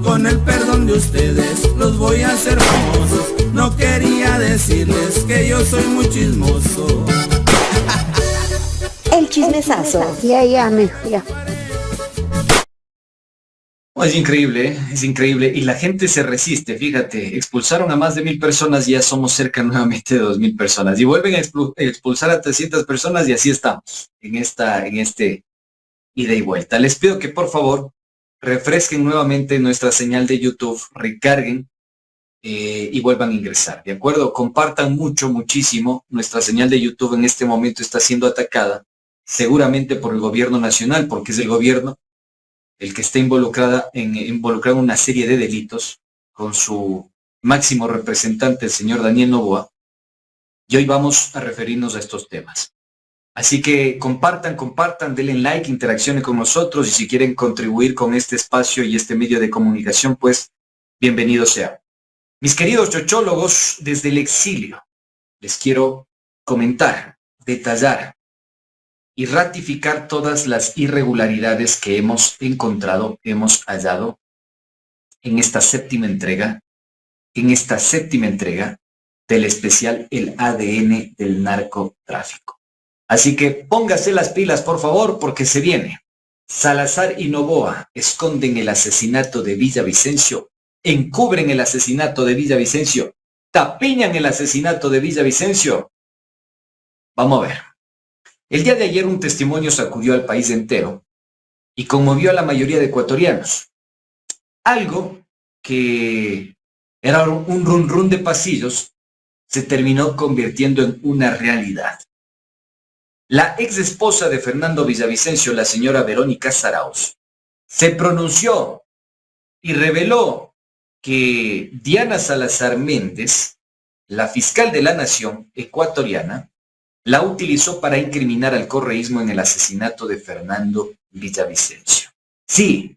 Con el perdón de ustedes los voy a hacer famosos. No quería decirles que yo soy muy chismoso. El chismesazo. Ya, mijo, ya. Oh, es increíble, ¿eh? Es increíble. Y la gente se resiste, fíjate. Expulsaron a más de 1.000 personas y ya somos cerca nuevamente de 2.000 personas. Y vuelven a expulsar a 300 personas y así estamos en este ida y vuelta. Les pido que por favor refresquen nuevamente nuestra señal de YouTube, recarguen y vuelvan a ingresar, ¿de acuerdo? Compartan muchísimo. Nuestra señal de YouTube en este momento está siendo atacada, seguramente por el gobierno nacional, porque es el gobierno el que está involucrado en una serie de delitos con su máximo representante, el señor Daniel Noboa, y hoy vamos a referirnos a estos temas. Así que compartan, denle like, interaccionen con nosotros y si quieren contribuir con este espacio y este medio de comunicación, pues bienvenido sea. Mis queridos chochólogos, desde el exilio, les quiero comentar, detallar y ratificar todas las irregularidades que hemos encontrado, hemos hallado en esta séptima entrega del especial El ADN del narcotráfico. Así que póngase las pilas, por favor, porque se viene. Salazar y Noboa esconden el asesinato de Villavicencio, encubren el asesinato de Villavicencio, tapiñan el asesinato de Villavicencio. Vamos a ver. El día de ayer un testimonio sacudió al país entero y conmovió a la mayoría de ecuatorianos. Algo que era un run run de pasillos se terminó convirtiendo en una realidad. La ex esposa de Fernando Villavicencio, la señora Verónica Zarauz, se pronunció y reveló que Diana Salazar Méndez, la fiscal de la Nación ecuatoriana, la utilizó para incriminar al correísmo en el asesinato de Fernando Villavicencio. Sí,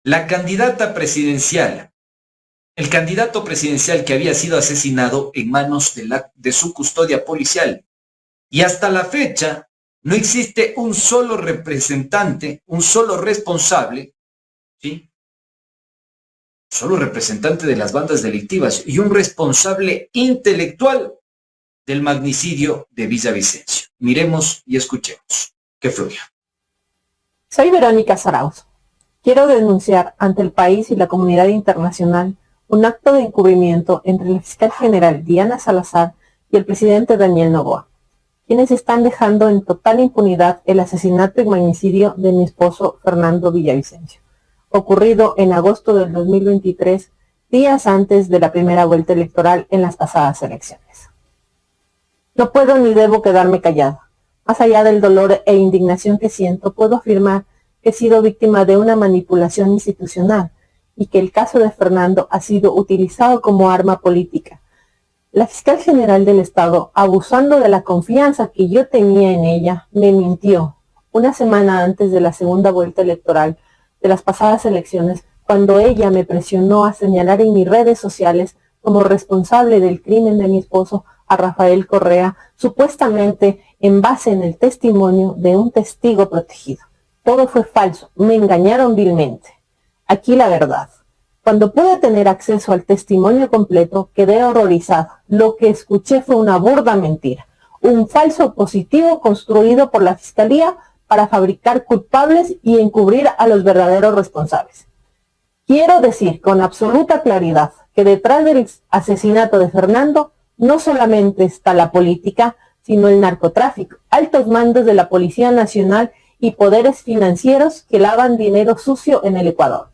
la candidata presidencial, el candidato presidencial que había sido asesinado en manos de su custodia policial. Y hasta la fecha no existe un solo representante, un solo responsable, ¿sí? Solo representante de las bandas delictivas y un responsable intelectual del magnicidio de Villavicencio. Miremos y escuchemos. Que fluya. Soy Verónica Zarauz. Quiero denunciar ante el país y la comunidad internacional un acto de encubrimiento entre la fiscal general Diana Salazar y el presidente Daniel Noboa, quienes están dejando en total impunidad el asesinato y magnicidio de mi esposo Fernando Villavicencio, ocurrido en agosto del 2023, días antes de la primera vuelta electoral en las pasadas elecciones. No puedo ni debo quedarme callada. Más allá del dolor e indignación que siento, puedo afirmar que he sido víctima de una manipulación institucional y que el caso de Fernando ha sido utilizado como arma política. La fiscal general del Estado, abusando de la confianza que yo tenía en ella, me mintió una semana antes de la segunda vuelta electoral de las pasadas elecciones, cuando ella me presionó a señalar en mis redes sociales como responsable del crimen de mi esposo a Rafael Correa, supuestamente en base en el testimonio de un testigo protegido. Todo fue falso, me engañaron vilmente. Aquí la verdad. Cuando pude tener acceso al testimonio completo, quedé horrorizada. Lo que escuché fue una burda mentira, un falso positivo construido por la Fiscalía para fabricar culpables y encubrir a los verdaderos responsables. Quiero decir con absoluta claridad que detrás del asesinato de Fernando no solamente está la política, sino el narcotráfico, altos mandos de la Policía Nacional y poderes financieros que lavan dinero sucio en el Ecuador.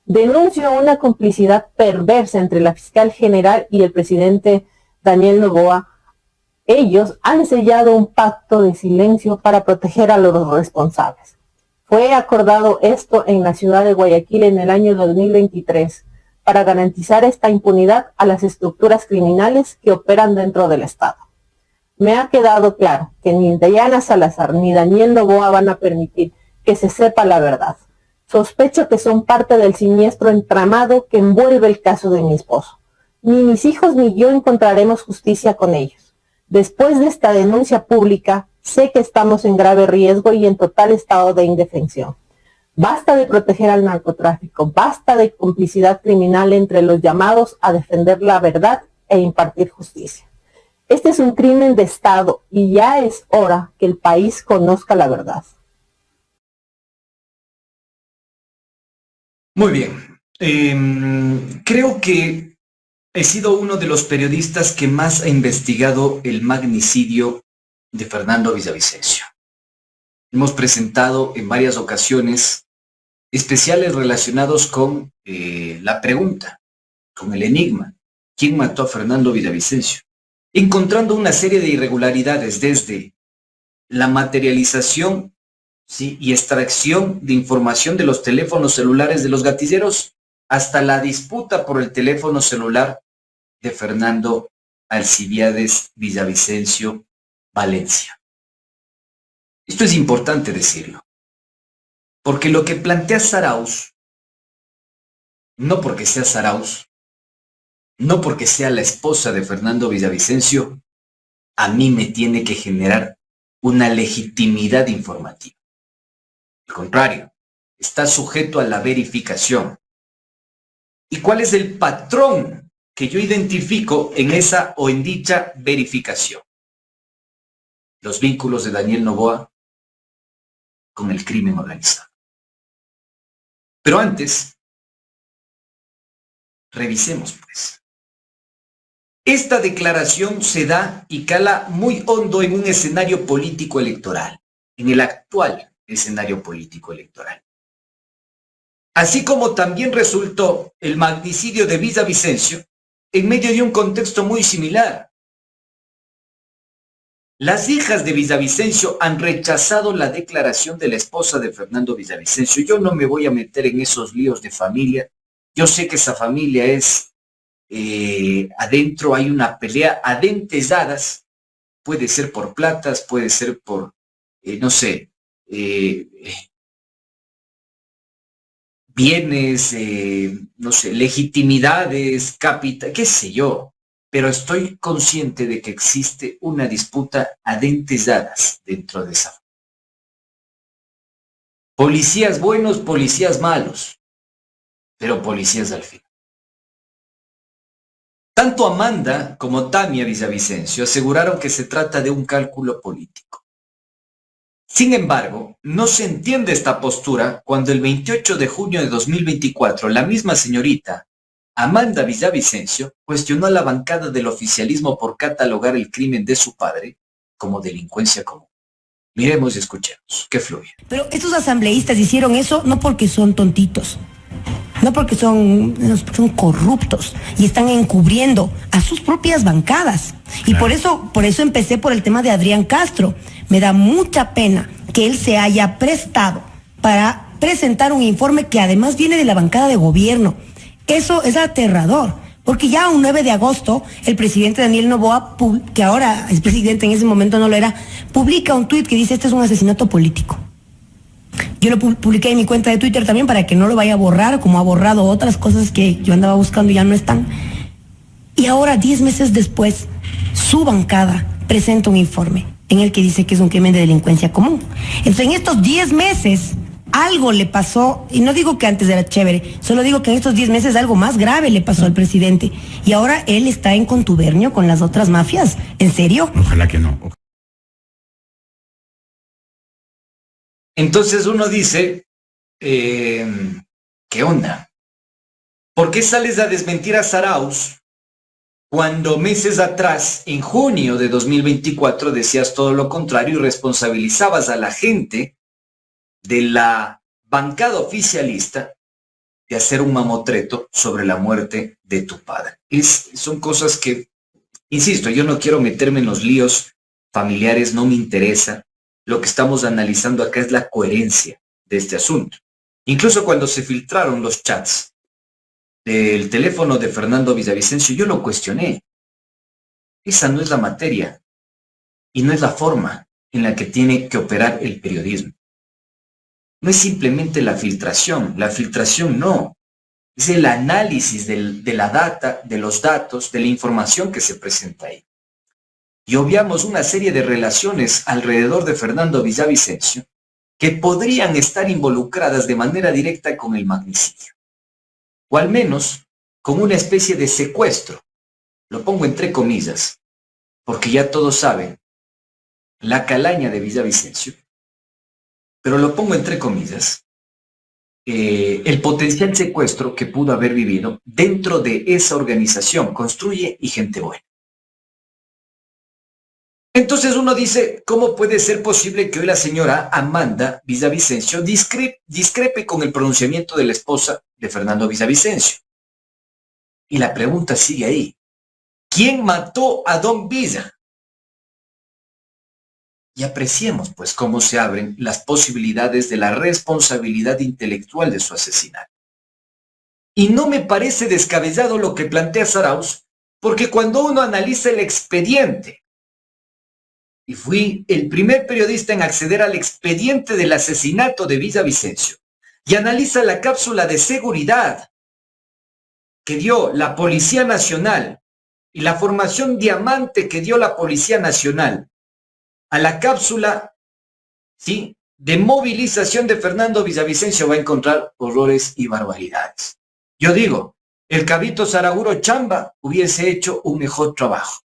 Denuncio una complicidad perversa entre la fiscal general y el presidente Daniel Noboa. Ellos han sellado un pacto de silencio para proteger a los responsables. Fue acordado esto en la ciudad de Guayaquil en el año 2023 para garantizar esta impunidad a las estructuras criminales que operan dentro del Estado. Me ha quedado claro que ni Diana Salazar ni Daniel Noboa van a permitir que se sepa la verdad. Sospecho que son parte del siniestro entramado que envuelve el caso de mi esposo. Ni mis hijos ni yo encontraremos justicia con ellos. Después de esta denuncia pública, sé que estamos en grave riesgo y en total estado de indefensión. Basta de proteger al narcotráfico, basta de complicidad criminal entre los llamados a defender la verdad e impartir justicia. Este es un crimen de Estado y ya es hora que el país conozca la verdad. Muy bien. Creo que he sido uno de los periodistas que más ha investigado el magnicidio de Fernando Villavicencio. Hemos presentado en varias ocasiones especiales relacionados con la pregunta, con el enigma. ¿Quién mató a Fernando Villavicencio? Encontrando una serie de irregularidades desde la materialización, ¿sí?, y extracción de información de los teléfonos celulares de los gatilleros hasta la disputa por el teléfono celular de Fernando Alcibiades Villavicencio Valencia. Esto es importante decirlo, porque lo que plantea Zarauz, no porque sea Zarauz, no porque sea la esposa de Fernando Villavicencio, a mí me tiene que generar una legitimidad informativa. Al contrario, está sujeto a la verificación. ¿Y cuál es el patrón que yo identifico en esa o en dicha verificación? Los vínculos de Daniel Noboa con el crimen organizado. Pero antes, revisemos pues. Esta declaración se da y cala muy hondo en un escenario político electoral, en el actual escenario político electoral. Así como también resultó el magnicidio de Villavicencio en medio de un contexto muy similar. Las hijas de Villavicencio han rechazado la declaración de la esposa de Fernando Villavicencio. Yo no me voy a meter en esos líos de familia. Yo sé que esa familia es, adentro hay una pelea a dentes dadas. Puede ser por platas, puede ser por, no sé, bienes, no sé, legitimidades, capital, qué sé yo. Pero estoy consciente de que existe una disputa a dentes dadas dentro de esa. Policías buenos, policías malos, pero policías al fin. Tanto Amanda como Tania Villavicencio aseguraron que se trata de un cálculo político. Sin embargo, no se entiende esta postura cuando el 28 de junio de 2024 la misma señorita Amanda Villavicencio cuestionó a la bancada del oficialismo por catalogar el crimen de su padre como delincuencia común. Miremos y escuchemos, que fluye. Pero estos asambleístas hicieron eso no porque son tontitos, no porque son corruptos y están encubriendo a sus propias bancadas. Y claro, por eso empecé por el tema de Adrián Castro. Me da mucha pena que él se haya prestado para presentar un informe que además viene de la bancada de gobierno. Eso es aterrador, porque ya un 9 de agosto el presidente Daniel Noboa, que ahora es presidente, en ese momento no lo era, publica un tuit que dice: este es un asesinato político. Yo lo publiqué en mi cuenta de Twitter también para que no lo vaya a borrar, como ha borrado otras cosas que yo andaba buscando y ya no están. Y ahora, 10 meses después, su bancada presenta un informe en el que dice que es un crimen de delincuencia común. Entonces, en estos 10 meses... algo le pasó, y no digo que antes era chévere, solo digo que en estos 10 meses algo más grave le pasó al presidente. Y ahora él está en contubernio con las otras mafias. ¿En serio? Ojalá que no. Entonces uno dice, ¿qué onda? ¿Por qué sales a desmentir a Zarauz cuando meses atrás, en junio de 2024, decías todo lo contrario y responsabilizabas a la gente de la bancada oficialista de hacer un mamotreto sobre la muerte de tu padre? Son cosas que, insisto, yo no quiero meterme en los líos familiares, no me interesa. Lo que estamos analizando acá es la coherencia de este asunto. Incluso cuando se filtraron los chats del teléfono de Fernando Villavicencio, yo lo cuestioné. Esa no es la materia y no es la forma en la que tiene que operar el periodismo. No es simplemente la filtración no. Es el análisis de la data, de los datos, de la información que se presenta ahí. Y obviamos una serie de relaciones alrededor de Fernando Villavicencio que podrían estar involucradas de manera directa con el magnicidio, o al menos con una especie de secuestro. Lo pongo entre comillas, porque ya todos saben la calaña de Villavicencio, pero lo pongo entre comillas, el potencial secuestro que pudo haber vivido dentro de esa organización Construye y Gente Buena. Entonces uno dice, ¿cómo puede ser posible que hoy la señora Amanda Villavicencio discrepe con el pronunciamiento de la esposa de Fernando Villavicencio? Y la pregunta sigue ahí. ¿Quién mató a Don Villa? Y apreciemos pues cómo se abren las posibilidades de la responsabilidad intelectual de su asesinato. Y no me parece descabellado lo que plantea Zarauz, porque cuando uno analiza el expediente, y fui el primer periodista en acceder al expediente del asesinato de Villavicencio, y analiza la cápsula de seguridad que dio la Policía Nacional y la formación diamante que dio la Policía Nacional a la cápsula, ¿sí?, de movilización de Fernando Villavicencio, va a encontrar horrores y barbaridades. Yo digo, el cabrito Saraguro Chamba hubiese hecho un mejor trabajo.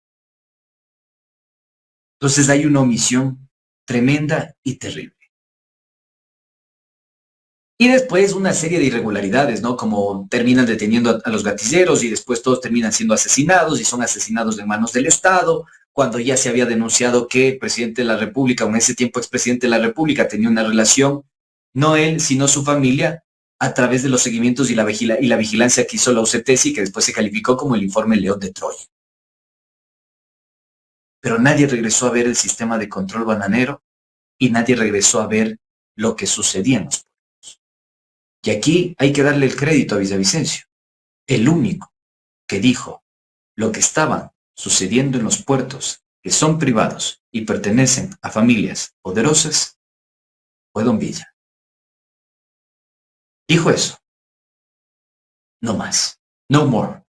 Entonces hay una omisión tremenda y terrible. Y después una serie de irregularidades, ¿no? Como terminan deteniendo a los gatilleros y después todos terminan siendo asesinados y son asesinados en manos del Estado, cuando ya se había denunciado que el presidente de la República, o en ese tiempo expresidente de la República, tenía una relación, no él, sino su familia, a través de los seguimientos y la vigilancia que hizo la UCTESI, que después se calificó como el informe León de Troya. Pero nadie regresó a ver el sistema de control bananero y nadie regresó a ver lo que sucedía en los pueblos. Y aquí hay que darle el crédito a Villavicencio, el único que dijo lo que estaba sucediendo en los puertos, que son privados y pertenecen a familias poderosas, fue Don Villa. Dijo eso. No más. No more.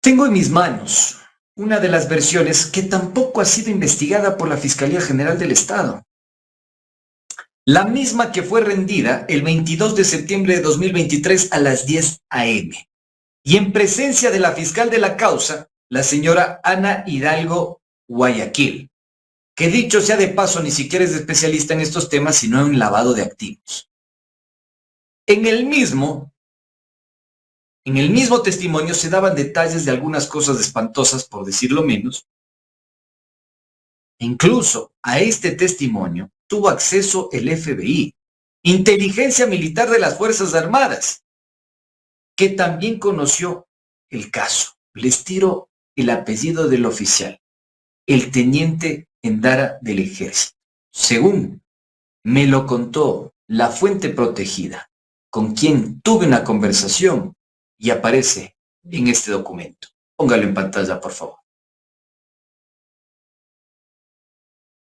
Tengo en mis manos una de las versiones que tampoco ha sido investigada por la Fiscalía General del Estado. La misma que fue rendida el 22 de septiembre de 2023 a las 10 a.m. Y en presencia de la fiscal de la causa, la señora Ana Hidalgo Guayaquil, que dicho sea de paso ni siquiera es especialista en estos temas, sino en lavado de activos. En el mismo testimonio se daban detalles de algunas cosas espantosas, por decirlo menos. Incluso a este testimonio tuvo acceso el FBI, Inteligencia Militar de las Fuerzas Armadas, que también conoció el caso. Les tiro el apellido del oficial, el teniente Endara del Ejército. Según me lo contó la fuente protegida, con quien tuve una conversación, y aparece en este documento. Póngalo en pantalla, por favor.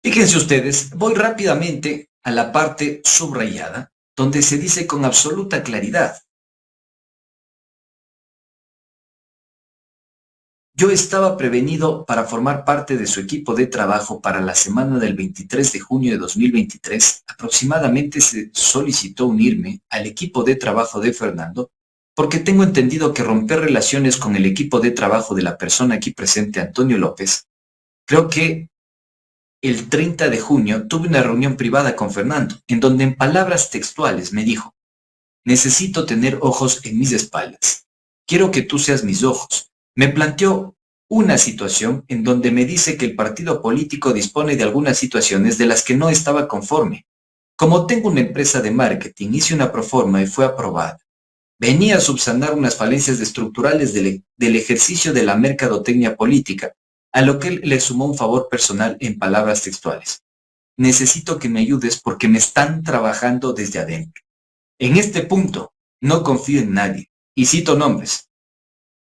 Fíjense ustedes, voy rápidamente a la parte subrayada, donde se dice con absoluta claridad: yo estaba prevenido para formar parte de su equipo de trabajo para la semana del 23 de junio de 2023. Aproximadamente se solicitó unirme al equipo de trabajo de Fernando, porque tengo entendido que romper relaciones con el equipo de trabajo de la persona aquí presente, Antonio López. Creo que el 30 de junio tuve una reunión privada con Fernando, en donde en palabras textuales me dijo: necesito tener ojos en mis espaldas. Quiero que tú seas mis ojos. Me planteó una situación en donde me dice que el partido político dispone de algunas situaciones de las que no estaba conforme. Como tengo una empresa de marketing, hice una proforma y fue aprobada. Venía a subsanar unas falencias estructurales del ejercicio de la mercadotecnia política, a lo que él le sumó un favor personal en palabras textuales. Necesito que me ayudes porque me están trabajando desde adentro. En este punto, no confío en nadie. Y cito nombres.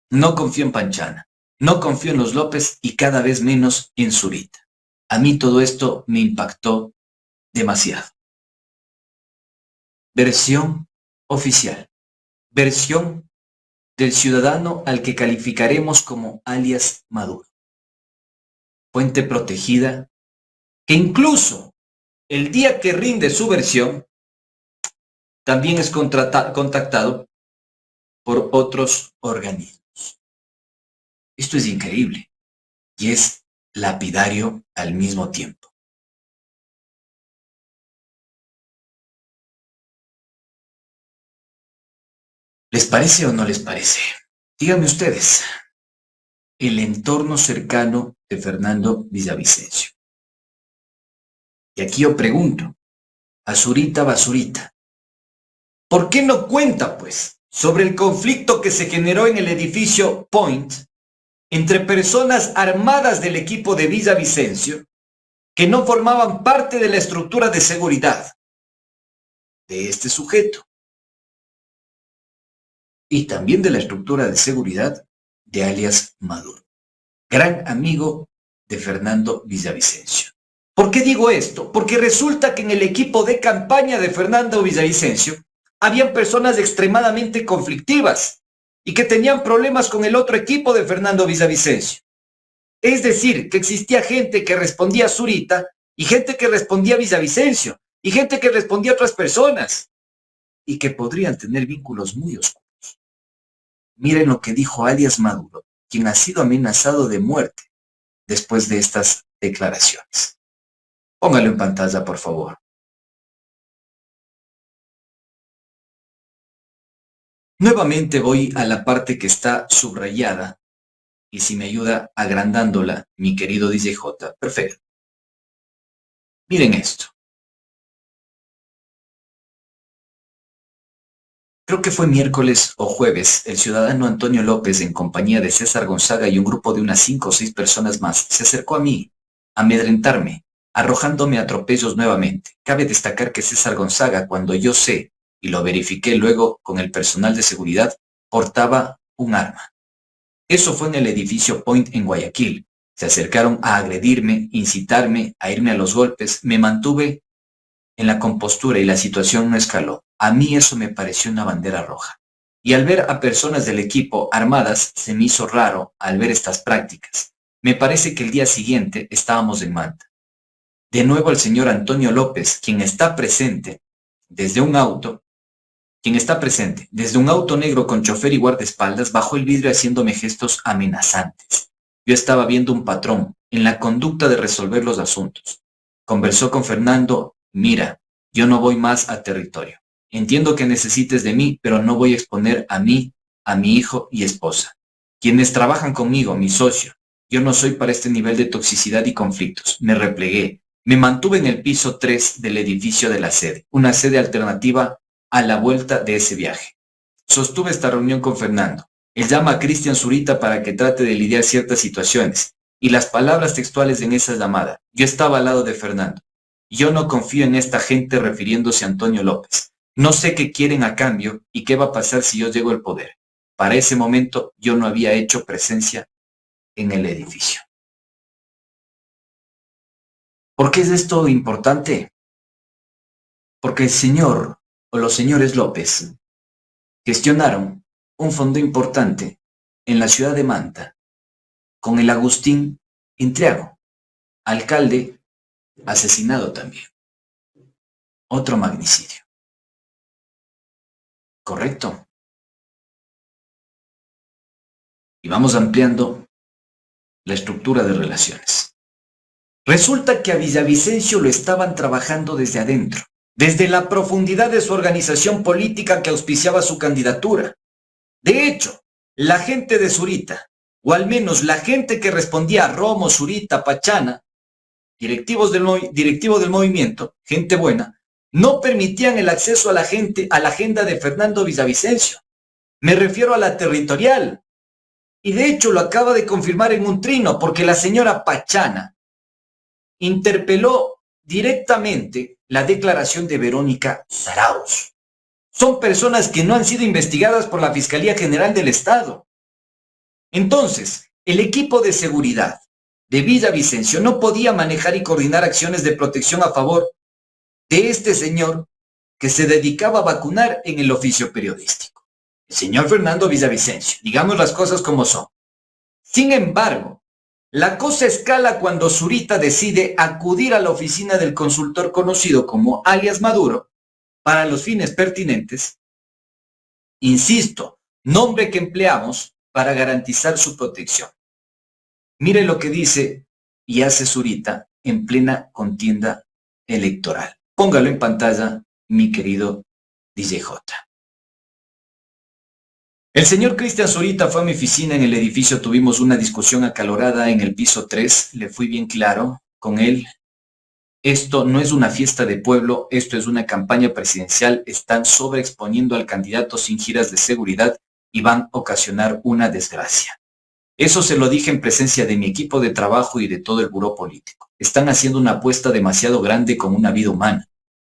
No confío en Panchana, no confío en los López y cada vez menos en Zurita. A mí todo esto me impactó demasiado. Versión oficial. Versión del ciudadano al que calificaremos como alias Maduro. fuente protegida, que incluso el día que rinde su versión, también es contactado por otros organismos. Esto es increíble y es lapidario al mismo tiempo. ¿Les parece o no les parece? Díganme ustedes, el entorno cercano de Fernando Villavicencio. Y aquí yo pregunto, Azurita Basurita, ¿por qué no cuenta, pues, sobre el conflicto que se generó en el edificio Point entre personas armadas del equipo de Villavicencio que no formaban parte de la estructura de seguridad de este sujeto y también de la estructura de seguridad de alias Maduro, gran amigo de Fernando Villavicencio? ¿Por qué digo esto? Porque resulta que en el equipo de campaña de Fernando Villavicencio habían personas extremadamente conflictivas y que tenían problemas con el otro equipo de Fernando Villavicencio. Es decir, que existía gente que respondía a Zurita y gente que respondía a Villavicencio y gente que respondía a otras personas y que podrían tener vínculos muy oscuros. Miren lo que dijo alias Maduro, quien ha sido amenazado de muerte después de estas declaraciones. Póngalo en pantalla, por favor. Nuevamente voy a la parte que está subrayada y si me ayuda agrandándola, mi querido DJJ, perfecto. Miren esto. Creo que fue miércoles o jueves, el ciudadano Antonio López, en compañía de César Gonzaga y un grupo de unas 5 o 6 personas más, se acercó a mí, a amedrentarme, arrojándome atropellos nuevamente. Cabe destacar que César Gonzaga, cuando yo sé, y lo verifiqué luego con el personal de seguridad, portaba un arma. Eso fue en el edificio Point en Guayaquil. Se acercaron a agredirme, incitarme, a irme a los golpes. Me mantuve en la compostura y la situación no escaló. A mí eso me pareció una bandera roja. Y al ver a personas del equipo armadas, se me hizo raro al ver estas prácticas. Me parece que el día siguiente estábamos en Manta. De nuevo el señor Antonio López, quien está presente desde un auto negro con chofer y guardaespaldas, bajó el vidrio haciéndome gestos amenazantes. Yo estaba viendo un patrón en la conducta de resolver los asuntos. Conversó con Fernando: mira, yo no voy más a territorio. Entiendo que necesites de mí, pero no voy a exponer a mí, a mi hijo y esposa, quienes trabajan conmigo, mi socio. Yo no soy para este nivel de toxicidad y conflictos. Me replegué. Me mantuve en el piso 3 del edificio de la sede, una sede alternativa a la vuelta de ese viaje. Sostuve esta reunión con Fernando. Él llama a Cristian Zurita para que trate de lidiar ciertas situaciones. Y las palabras textuales en esa llamada: yo estaba al lado de Fernando. Yo no confío en esta gente, refiriéndose a Antonio López. No sé qué quieren a cambio y qué va a pasar si yo llego al poder. Para ese momento yo no había hecho presencia en el edificio. ¿Por qué es esto importante? Porque el señor o los señores López gestionaron un fondo importante en la ciudad de Manta con el Agustín Intriago, alcalde asesinado también. Otro magnicidio. ¿Correcto? Y vamos ampliando la estructura de relaciones. Resulta que a Villavicencio lo estaban trabajando desde adentro, desde la profundidad de su organización política que auspiciaba su candidatura. De hecho, la gente de Zurita, o al menos la gente que respondía a Romo, Zurita, Pachana, directivo del movimiento, gente buena, no permitían el acceso a la agenda de Fernando Villavicencio. Me refiero a la territorial. Y de hecho lo acaba de confirmar en un trino, porque la señora Pachana interpeló directamente la declaración de Verónica Zarauz. Son personas que no han sido investigadas por la Fiscalía General del Estado. Entonces, el equipo de seguridad de Villavicencio no podía manejar y coordinar acciones de protección a favor de este señor que se dedicaba a vacunar en el oficio periodístico. El señor Fernando Villavicencio, digamos las cosas como son. Sin embargo, La cosa escala cuando Zurita decide acudir a la oficina del consultor conocido como alias Maduro para los fines pertinentes. Insisto, nombre que empleamos para garantizar su protección. Mire lo que dice y hace Zurita en plena contienda electoral. Póngalo en pantalla, mi querido DJ-J. El señor Cristian Zurita fue a mi oficina en el edificio, tuvimos una discusión acalorada en el piso 3, le fui bien claro con él. Esto no es una fiesta de pueblo, esto es una campaña presidencial, están sobreexponiendo al candidato sin giras de seguridad y van a ocasionar una desgracia. Eso se lo dije en presencia de mi equipo de trabajo y de todo el buró político. Están haciendo una apuesta demasiado grande con una vida humana.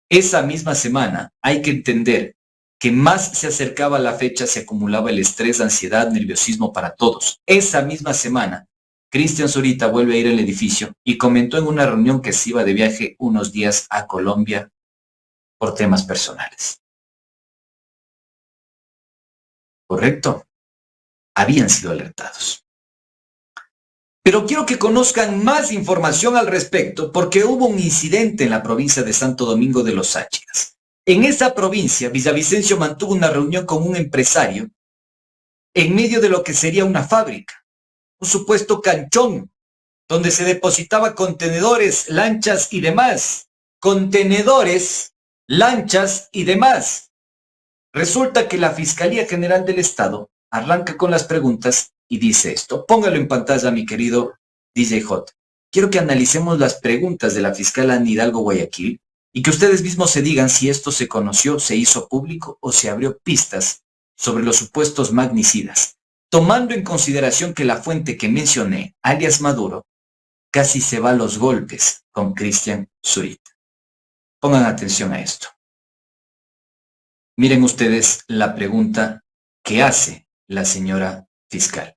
Esa misma semana hay que entender que más se acercaba la fecha, se acumulaba el estrés, ansiedad, nerviosismo para todos. Esa misma semana, Cristian Zurita vuelve a ir al edificio y comentó en una reunión que se iba de viaje unos días a Colombia por temas personales. ¿Correcto? Habían sido alertados. Pero quiero que conozcan más información al respecto porque hubo un incidente en la provincia de Santo Domingo de los Áchiras. En esa provincia, Villavicencio mantuvo una reunión con un empresario en medio de lo que sería una fábrica, un supuesto canchón, donde se depositaba contenedores, lanchas y demás. Contenedores, lanchas y demás. Resulta que la Fiscalía General del Estado arranca con las preguntas y dice esto. Póngalo en pantalla, mi querido DJ-J. Quiero que analicemos las preguntas de la fiscal Ana Hidalgo Guayaquil y que ustedes mismos se digan si esto se conoció, se hizo público o se abrió pistas sobre los supuestos magnicidas, tomando en consideración que la fuente que mencioné, alias Maduro, casi se va a los golpes con Cristian Zurita. Pongan atención a esto. Miren ustedes la pregunta que hace la señora fiscal.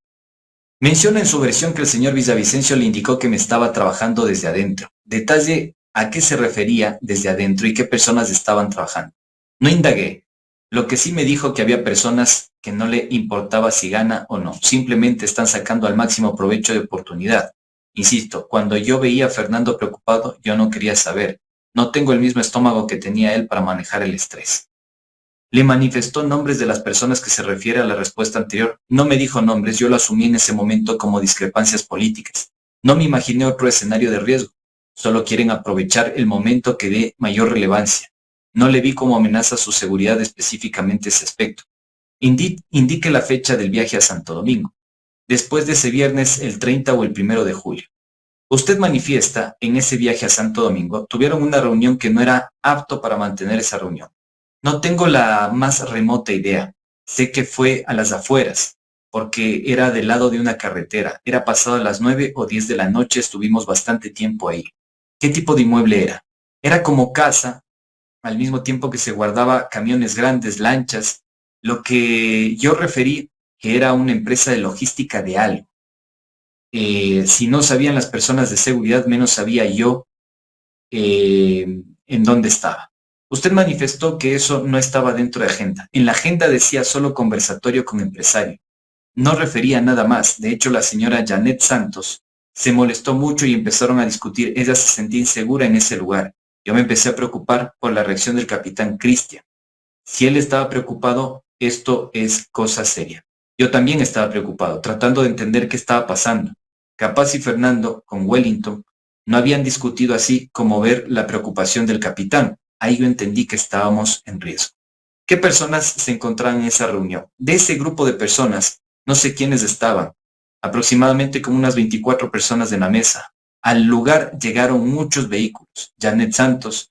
Menciona en su versión que el señor Villavicencio le indicó que me estaba trabajando desde adentro. Detalle a qué se refería desde adentro y qué personas estaban trabajando. No indagué. Lo que sí me dijo que había personas que no le importaba si gana o no. Simplemente están sacando al máximo provecho de oportunidad. Insisto, cuando yo veía a Fernando preocupado, yo no quería saber. No tengo el mismo estómago que tenía él para manejar el estrés. Le manifestó nombres de las personas que se refiere a la respuesta anterior. No me dijo nombres, yo lo asumí en ese momento como discrepancias políticas. No me imaginé otro escenario de riesgo. Solo quieren aprovechar el momento que dé mayor relevancia. No le vi como amenaza a su seguridad específicamente ese aspecto. Indique la fecha del viaje a Santo Domingo. Después de ese viernes, el 30 o el 1 de julio. Usted manifiesta en ese viaje a Santo Domingo, tuvieron una reunión que no era apto para mantener esa reunión. No tengo la más remota idea. Sé que fue a las afueras, porque era del lado de una carretera. Era pasado a las 9 o 10 de la noche, estuvimos bastante tiempo ahí. ¿Qué tipo de inmueble era? Era como casa, al mismo tiempo que se guardaba camiones grandes, lanchas, lo que yo referí que era una empresa de logística de algo. Si no sabían las personas de seguridad, menos sabía yo en dónde estaba. Usted manifestó que eso no estaba dentro de agenda. En la agenda decía solo conversatorio con empresario. No refería nada más. De hecho, la señora Janet Santos se molestó mucho y empezaron a discutir. Ella se sentía insegura en ese lugar. Yo me empecé a preocupar por la reacción del capitán Cristian. Si él estaba preocupado, esto es cosa seria. Yo también estaba preocupado, tratando de entender qué estaba pasando. Capaz y Fernando, con Wellington, no habían discutido así como ver la preocupación del capitán. Ahí yo entendí que estábamos en riesgo. ¿Qué personas se encontraban en esa reunión? De ese grupo de personas, no sé quiénes estaban. Aproximadamente como unas 24 personas en la mesa. Al lugar llegaron muchos vehículos. Janet Santos,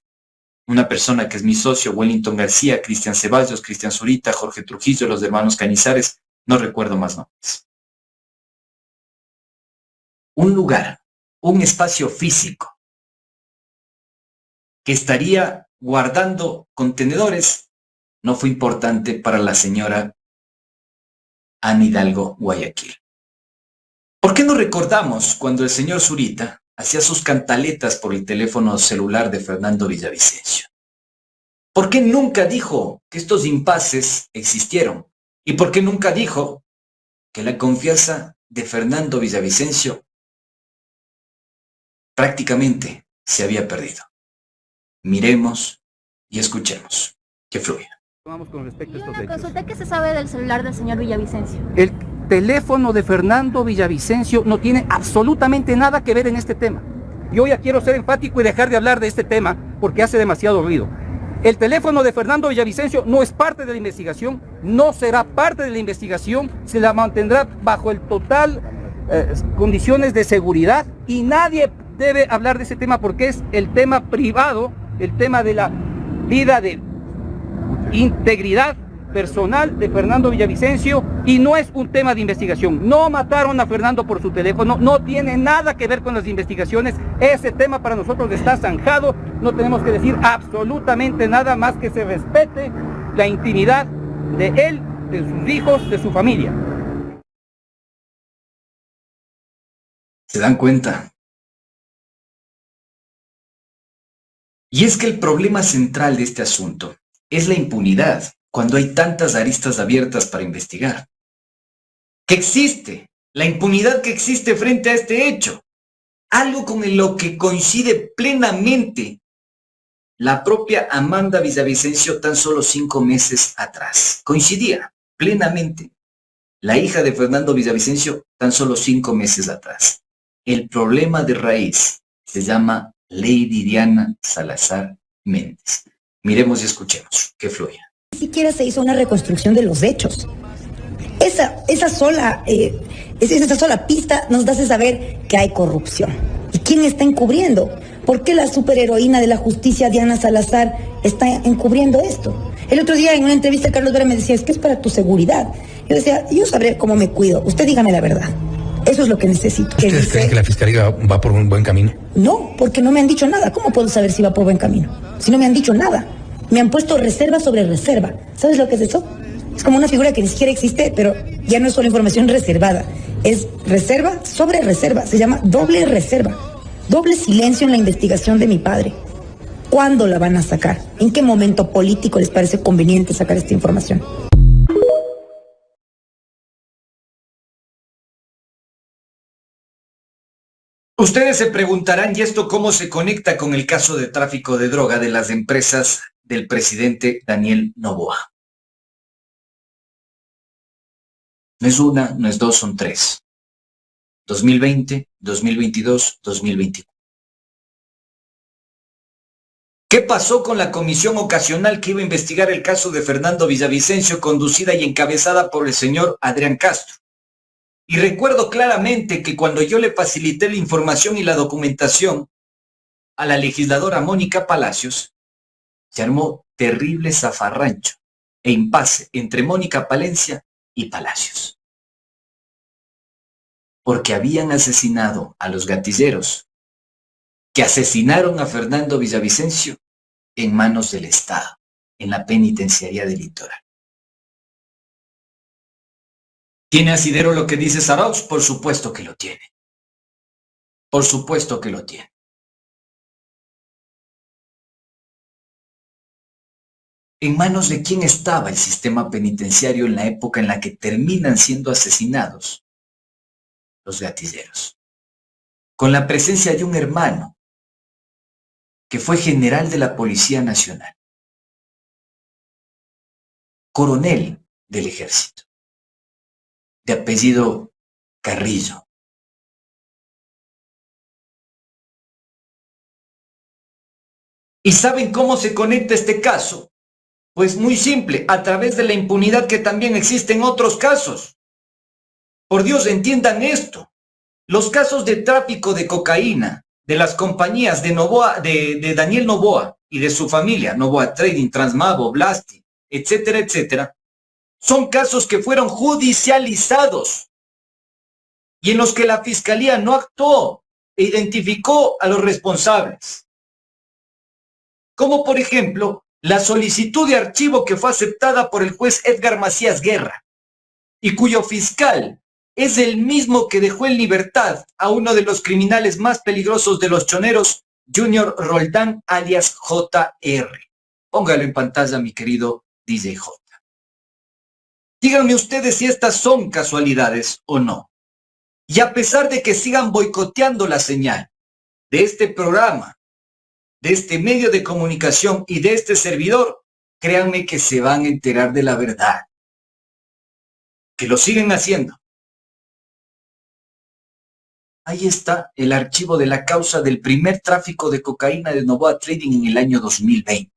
una persona que es mi socio, Wellington García, Cristian Ceballos, Cristian Zurita, Jorge Trujillo, los hermanos Cañizares, no recuerdo más nombres. Un lugar, un espacio físico que estaría guardando contenedores no fue importante para la señora Ana Hidalgo Guayaquil. ¿Por qué no recordamos cuando el señor Zurita hacía sus cantaletas por el teléfono celular de Fernando Villavicencio? ¿Por qué nunca dijo que estos impases existieron? ¿Y por qué nunca dijo que la confianza de Fernando Villavicencio prácticamente se había perdido. Miremos y escuchemos. Que fluya. Vamos con respecto a estos una hechos. consulta, ¿qué se sabe del celular del señor Villavicencio? El teléfono de Fernando Villavicencio no tiene absolutamente nada que ver en este tema. Yo ya quiero ser enfático y dejar de hablar de este tema porque hace demasiado ruido. El teléfono de Fernando Villavicencio no es parte de la investigación, no será parte de la investigación, se la mantendrá bajo el total condiciones de seguridad y nadie debe hablar de ese tema porque es el tema privado, el tema de la vida de integridad personal de Fernando Villavicencio y no es un tema de investigación. No mataron a Fernando por su teléfono, no tiene nada que ver con las investigaciones. Ese tema para nosotros está zanjado, no tenemos que decir absolutamente nada más que se respete la intimidad de él, de sus hijos, de su familia. ¿Se dan cuenta? Y es que el problema central de este asunto es la impunidad cuando hay tantas aristas abiertas para investigar. Que existe, la impunidad que existe frente a este hecho. Algo con lo que coincide plenamente la propia Amanda Villavicencio tan solo 5 meses atrás. Coincidía plenamente la hija de Fernando Villavicencio tan solo 5 meses atrás. El problema de raíz se llama Lady Diana Salazar Méndez. Miremos y escuchemos. Que fluya. Ni siquiera se hizo una reconstrucción de los hechos. Esa sola pista nos hace saber que hay corrupción. ¿Y quién está encubriendo? ¿Por qué la superheroína de la justicia, Diana Salazar, está encubriendo esto? El otro día en una entrevista Carlos Vera me decía, es que es para tu seguridad. Yo decía, yo sabré cómo me cuido. Usted dígame la verdad. Eso es lo que necesito. ¿Ustedes creen que la fiscalía va por un buen camino? No, porque no me han dicho nada. ¿Cómo puedo saber si va por buen camino? Si no me han dicho nada. Me han puesto reserva sobre reserva. ¿Sabes lo que es eso? Es como una figura que ni siquiera existe, pero ya no es solo información reservada. Es reserva sobre reserva. Se llama doble reserva. Doble silencio en la investigación de mi padre. ¿Cuándo la van a sacar? ¿En qué momento político les parece conveniente sacar esta información? Ustedes se preguntarán, ¿y esto cómo se conecta con el caso de tráfico de droga de las empresas del presidente Daniel Noboa? No es una, no es dos, son 3. 2020, 2022, 2024. ¿Qué pasó con la comisión ocasional que iba a investigar el caso de Fernando Villavicencio, conducida y encabezada por el señor Adrián Castro? Y recuerdo claramente que cuando yo le facilité la información y la documentación a la legisladora Mónica Palacios, se armó terrible zafarrancho e impasse entre Mónica Palencia y Palacios. Porque habían asesinado a los gatilleros que asesinaron a Fernando Villavicencio en manos del Estado, en la penitenciaría del Litoral. ¿Tiene asidero lo que dice Sarauz? Por supuesto que lo tiene. Por supuesto que lo tiene. ¿En manos de quién estaba el sistema penitenciario en la época en la que terminan siendo asesinados los gatilleros? Con la presencia de un hermano que fue general de la Policía Nacional, coronel del Ejército, de apellido Carrillo. ¿Y saben cómo se conecta este caso? Pues muy simple, a través de la impunidad que también existe en otros casos. Por Dios, entiendan esto. Los casos de tráfico de cocaína de las compañías de Noboa, de Daniel Noboa y de su familia, Noboa Trading, Transmavo, Blasti, etcétera, etcétera, son casos que fueron judicializados y en los que la fiscalía no actuó e identificó a los responsables. Como por ejemplo, la solicitud de archivo que fue aceptada por el juez Edgar Macías Guerra y cuyo fiscal es el mismo que dejó en libertad a uno de los criminales más peligrosos de los choneros, Junior Roldán, alias JR. Póngalo en pantalla, mi querido DJ J. Díganme ustedes si estas son casualidades o no. Y a pesar de que sigan boicoteando la señal de este programa, de este medio de comunicación y de este servidor, créanme que se van a enterar de la verdad. Que lo siguen haciendo. Ahí está el archivo de la causa del primer tráfico de cocaína de Noboa Trading en el año 2020.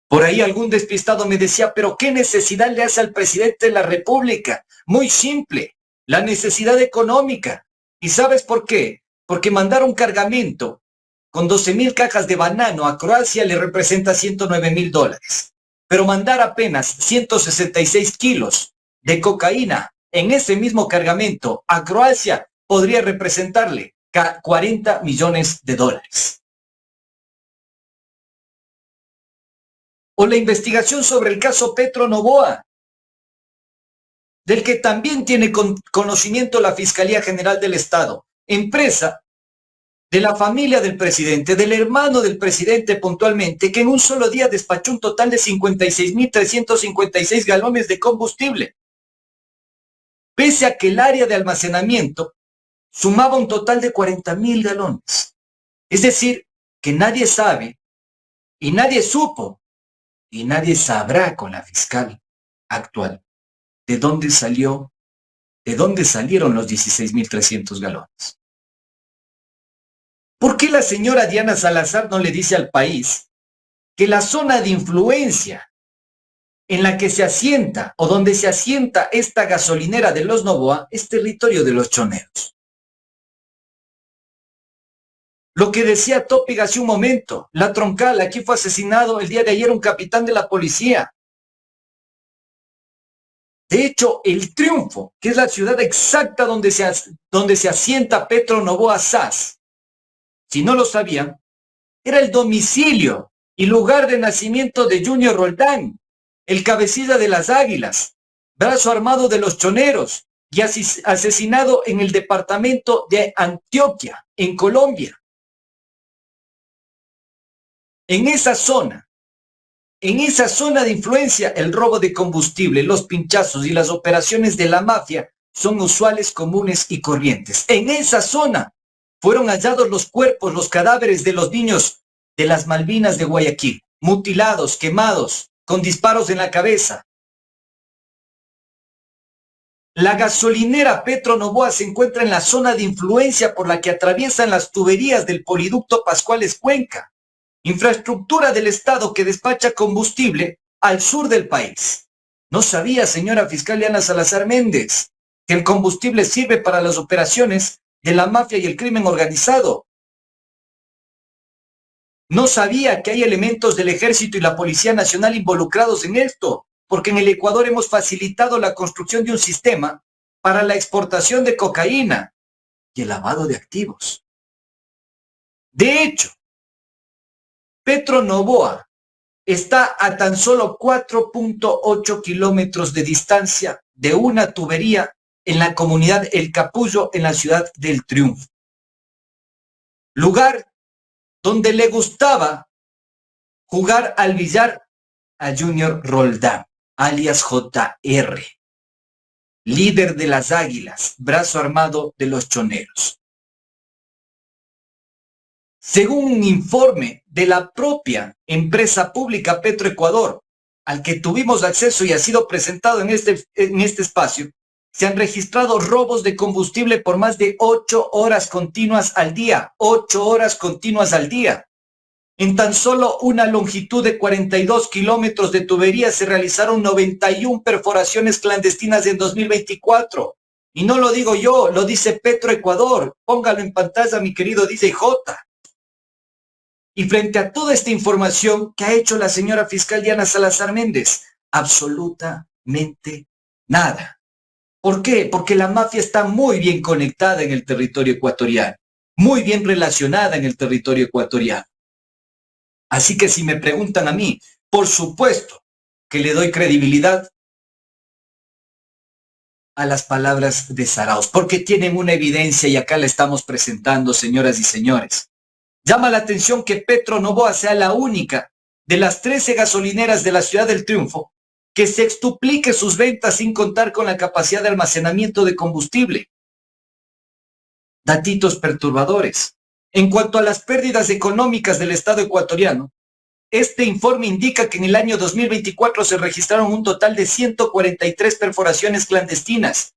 Por ahí algún despistado me decía, pero ¿qué necesidad le hace al presidente de la República? Muy simple, la necesidad económica. ¿Y sabes por qué? Porque mandar un cargamento con 12,000 cajas de banano a Croacia le representa $109,000. Pero mandar apenas 166 kilos de cocaína en ese mismo cargamento a Croacia podría representarle $40 millones. O la investigación sobre el caso Petro Noboa, del que también tiene conocimiento la Fiscalía General del Estado, empresa de la familia del presidente, del hermano del presidente puntualmente, que en un solo día despachó un total de 56,356 galones de combustible, pese a que el área de almacenamiento sumaba un total de 40,000 galones. Es decir, que nadie sabe y nadie supo y nadie sabrá con la fiscal actual de dónde salieron los 16,300 galones. ¿Por qué la señora Diana Salazar no le dice al país que la zona de influencia en la que se asienta o donde se asienta esta gasolinera de los Noboa es territorio de los choneros? Lo que decía Topic hace un momento, la troncal, aquí fue asesinado el día de ayer un capitán de la policía. De hecho, el Triunfo, que es la ciudad exacta donde se asienta Petro Noboa SAS, si no lo sabían, era el domicilio y lugar de nacimiento de Junior Roldán, el cabecilla de las Águilas, brazo armado de los choneros y asesinado en el departamento de Antioquia, en Colombia. En esa zona de influencia, el robo de combustible, los pinchazos y las operaciones de la mafia son usuales, comunes y corrientes. En esa zona fueron hallados los cuerpos, los cadáveres de los niños de las Malvinas de Guayaquil, mutilados, quemados, con disparos en la cabeza. La gasolinera Petro Noboa se encuentra en la zona de influencia por la que atraviesan las tuberías del poliducto Pascuales Cuenca, infraestructura del Estado que despacha combustible al sur del país. ¿No sabía, señora fiscal Diana Salazar Méndez, que el combustible sirve para las operaciones de la mafia y el crimen organizado? ¿No sabía que hay elementos del Ejército y la Policía Nacional involucrados en esto? Porque en el Ecuador hemos facilitado la construcción de un sistema para la exportación de cocaína y el lavado de activos. De hecho, Petro Noboa está a tan solo 4.8 kilómetros de distancia de una tubería en la comunidad El Capullo, en la ciudad del Triunfo. Lugar donde le gustaba jugar al billar a Junior Roldán, alias JR, líder de las Águilas, brazo armado de los choneros. Según un informe de la propia empresa pública Petroecuador, al que tuvimos acceso y ha sido presentado en este espacio, se han registrado robos de combustible por más de 8 horas continuas al día. 8 horas continuas al día. En tan solo una longitud de 42 kilómetros de tubería se realizaron 91 perforaciones clandestinas en 2024. Y no lo digo yo, lo dice Petroecuador. Póngalo en pantalla, mi querido DJ J. Y frente a toda esta información que ha hecho la señora fiscal Diana Salazar Méndez, absolutamente nada. ¿Por qué? Porque la mafia está muy bien conectada en el territorio ecuatoriano, muy bien relacionada en el territorio ecuatoriano. Así que si me preguntan a mí, por supuesto que le doy credibilidad a las palabras de Zarauz, porque tienen una evidencia y acá la estamos presentando, señoras y señores. Llama la atención que Petro Noboa sea la única de las 13 gasolineras de la ciudad del Triunfo que se extuplique sus ventas sin contar con la capacidad de almacenamiento de combustible. Datitos perturbadores. En cuanto a las pérdidas económicas del Estado ecuatoriano, este informe indica que en el año 2024 se registraron un total de 143 perforaciones clandestinas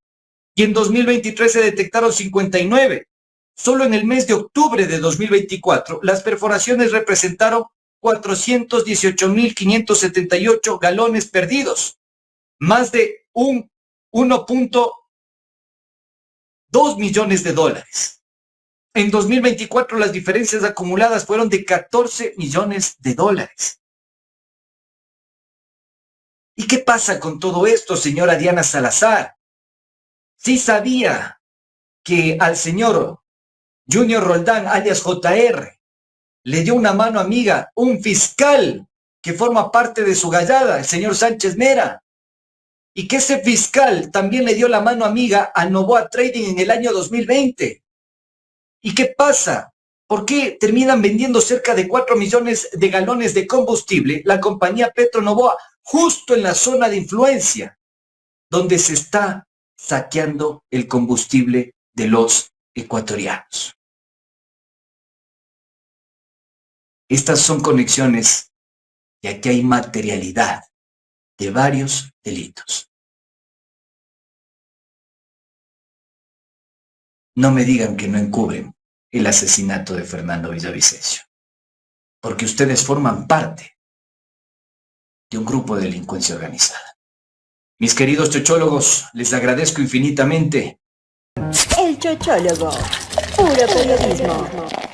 y en 2023 se detectaron 59. Solo en el mes de octubre de 2024, las perforaciones representaron 418.578 galones perdidos, más de 1.2 millones de dólares. En 2024 las diferencias acumuladas fueron de 14 millones de dólares. ¿Y qué pasa con todo esto, señora Diana Salazar? Sí sabía que al señor Junior Roldán, alias JR, le dio una mano amiga un fiscal que forma parte de su gallada, el señor Sánchez Mera, y que ese fiscal también le dio la mano amiga a Novoa Trading en el año 2020. ¿Y qué pasa? ¿Por qué terminan vendiendo cerca de 4 millones de galones de combustible la compañía Petronovoa justo en la zona de influencia, donde se está saqueando el combustible de los ecuatorianos? Estas son conexiones y aquí hay materialidad de varios delitos. No me digan que no encubren el asesinato de Fernando Villavicencio, porque ustedes forman parte de un grupo de delincuencia organizada. Mis queridos chochólogos, les agradezco infinitamente. El Chochólogo, puro periodismo.